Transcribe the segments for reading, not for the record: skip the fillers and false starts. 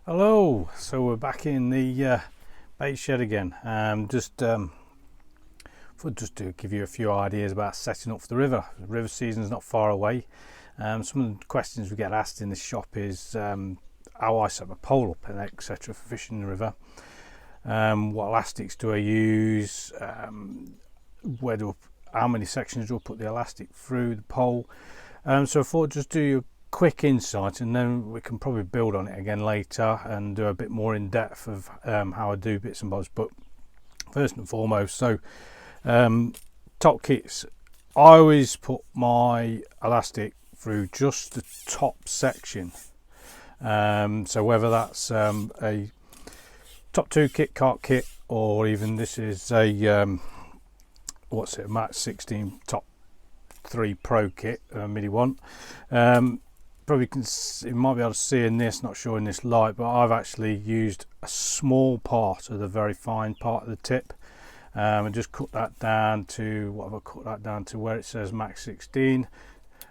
Hello, so we're back in the bait shed again. Just to give you a few ideas about setting up for the river. The river season is not far away. Some of the questions we get asked in this shop is how I set my pole up and etc. for fishing the river. What elastics do I use? How many sections do I put the elastic through the pole? So I thought just do a quick insight, and then we can probably build on it again later and do a bit more in depth of how I do bits and bobs. But first and foremost, top kits, I always put my elastic through just the top section. So whether that's a top 2 kit, cart kit, or even this is a Max 16 top 3 Pro kit, Middy one. Probably you might be able to see in this, not sure in this light, but I've actually used a small part of the very fine part of the tip and just cut that down to where it says Max 16.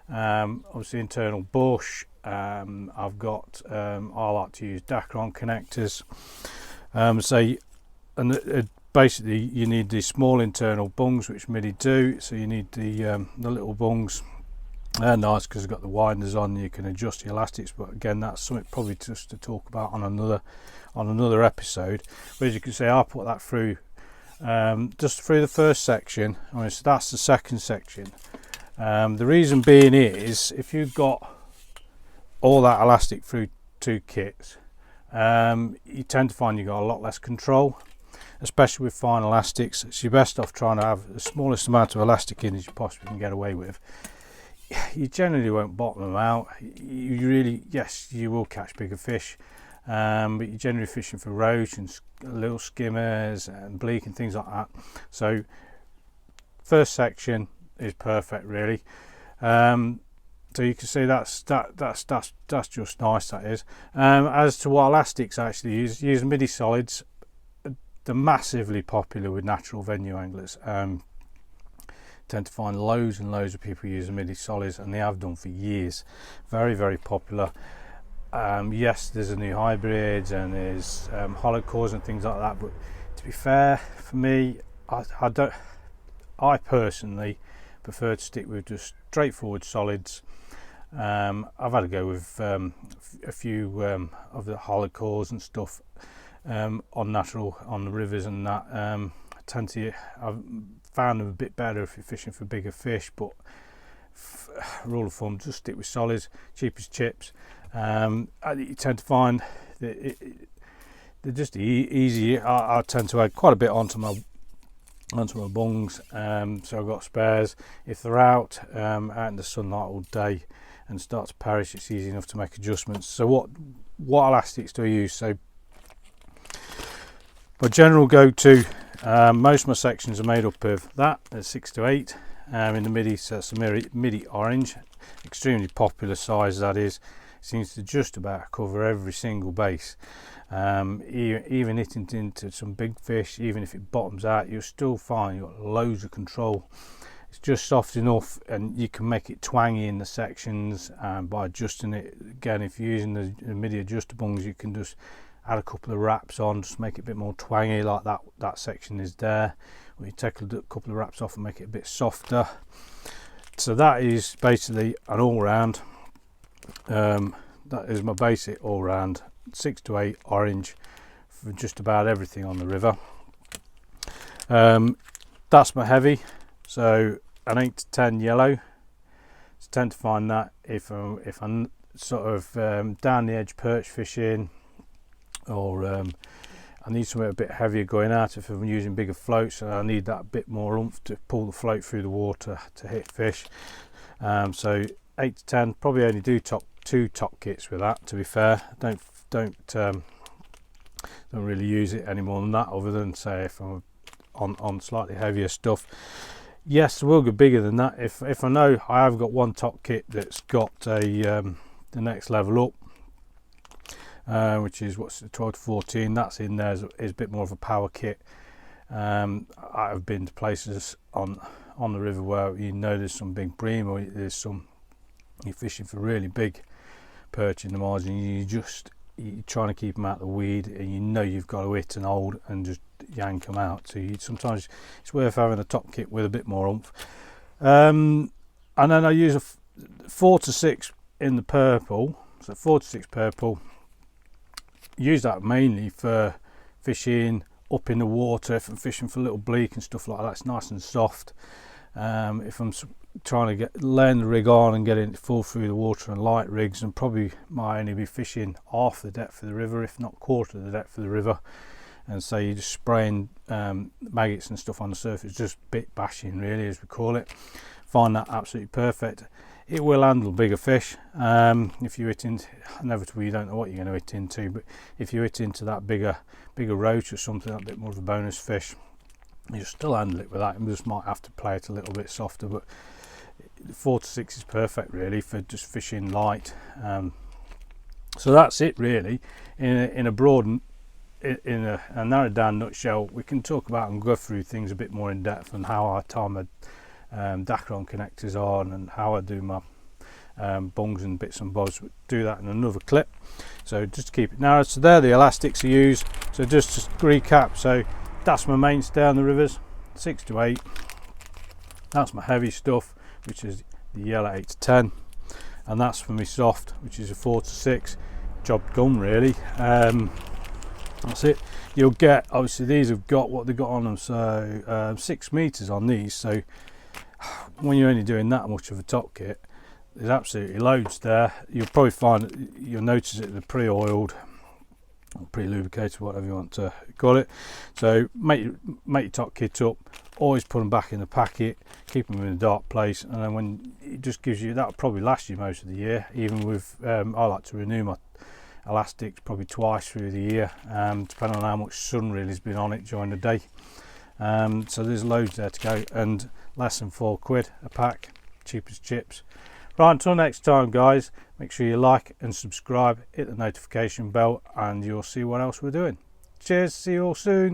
Obviously internal bush. I've got I like to use Dacron connectors. Basically you need the small internal bungs, which Middy do, so you need the little bungs. They're nice because they've got the winders on, you can adjust the elastics, but again that's something probably just to talk about on another episode. But as you can see, I put that through just through the first section. So that's the second section. The reason being is if you've got all that elastic through 2 kits, you tend to find you've got a lot less control, especially with fine elastics. So you're best off trying to have the smallest amount of elastic in as you possibly can get away with. You generally won't bottom them out. Yes, you will catch bigger fish, but you're generally fishing for roach and little skimmers and bleak and things like that. So first section is perfect, really. So you can see that's just nice. That is. As to what elastics I actually use Middy solids. They're massively popular with natural venue anglers. Tend to find loads and loads of people using Middy solids, and they have done for years. Very, very popular. Yes, there's a new hybrids and there's hollow cores and things like that, but to be fair, for me, I personally prefer to stick with just straightforward solids. I've had to go with a few of the hollow cores and stuff on the rivers and that. I've found them a bit better if you're fishing for bigger fish, but rule of thumb, just stick with solids, cheap as chips. You tend to find that they're just easy. I tend to add quite a bit onto my bungs, so I've got spares. If they're out in the sunlight all day and start to perish, it's easy enough to make adjustments. So what elastics do I use? So my general go-to, most of my sections are made up of that, 6 to 8. In the Middy, so it's a Middy orange, extremely popular size that is. Seems to just about cover every single base. Even hitting into some big fish, even if it bottoms out, you'll still find you've got loads of control. It's just soft enough, and you can make it twangy in the sections by adjusting it. Again, if you're using the Middy adjustables, you can just add a couple of wraps on, just make it a bit more twangy, like that section is there. Or you take a couple of wraps off and make it a bit softer. So that is basically an all-round. That is my basic all-round 6 to 8 orange for just about everything on the river. That's my heavy, so an 8 to 10 yellow. So tend to find that if I'm sort of down the edge perch fishing, or I need something a bit heavier going out. If I'm using bigger floats, and I need that bit more oomph to pull the float through the water to hit fish. So 8 to 10, probably only do 2 top kits with that, to be fair. Don't really use it any more than that, other than say if I'm on slightly heavier stuff. Yes, I will go bigger than that if I know I have got one top kit that's got the next level up, which is what's the 12 to 14. That's in there is a bit more of a power kit. I've been to places on the river where there's some big bream, or you're fishing for really big perch in the margin. You just you're trying to keep them out of the weed, and you know you've got to hit and hold and just yank them out. So sometimes it's worth having a top kit with a bit more oomph. And then I use a 4 to 6 in the purple, so 4 to 6 purple. Use that mainly for fishing up in the water, if I'm fishing for little bleak and stuff like that. It's nice and soft. If I'm trying to learn the rig on and get it full through the water and light rigs, and probably might only be fishing half the depth of the river, if not quarter of the depth of the river, and so you're just spraying maggots and stuff on the surface, just bit bashing really, as we call it. Find that absolutely perfect. It will handle bigger fish. If you hit into, inevitably you don't know what you're going to hit into, but if you hit into that bigger roach or something, that bit more of a bonus fish, you still handle it with that. You just might have to play it a little bit softer, but 4 to 6 is perfect really for just fishing light. So that's it really. In a broad, in a narrowed down nutshell, we can talk about and go through things a bit more in depth, and how I tie my Dacron connectors on, and how I do my bungs and bits and bobs. We'll do that in another clip. So just to keep it narrow, so they're the elastics I use. So just to recap, so that's my mainstay on the rivers, 6 to 8. That's my heavy stuff, which is the yellow 8 to 10, and that's for me soft, which is a 4 to 6. Job done really. That's it. You'll get, obviously these have got what they've got on them, so 6 meters on these. So when you're only doing that much of a top kit, there's absolutely loads there. You'll probably find, you'll notice it, they're pre-oiled, pre-lubricated, whatever you want to call it. So make your top kit up, always put them back in the packet, keep them in a dark place, and then when it just gives you, that'll probably last you most of the year. Even with I like to renew my elastics probably twice through the year, depending on how much sun really has been on it during the day. So there's loads there to go, and less than £4 a pack, cheap as chips. Right, until next time guys, make sure you like and subscribe, hit the notification bell, and you'll see what else we're doing. Cheers, see you all soon.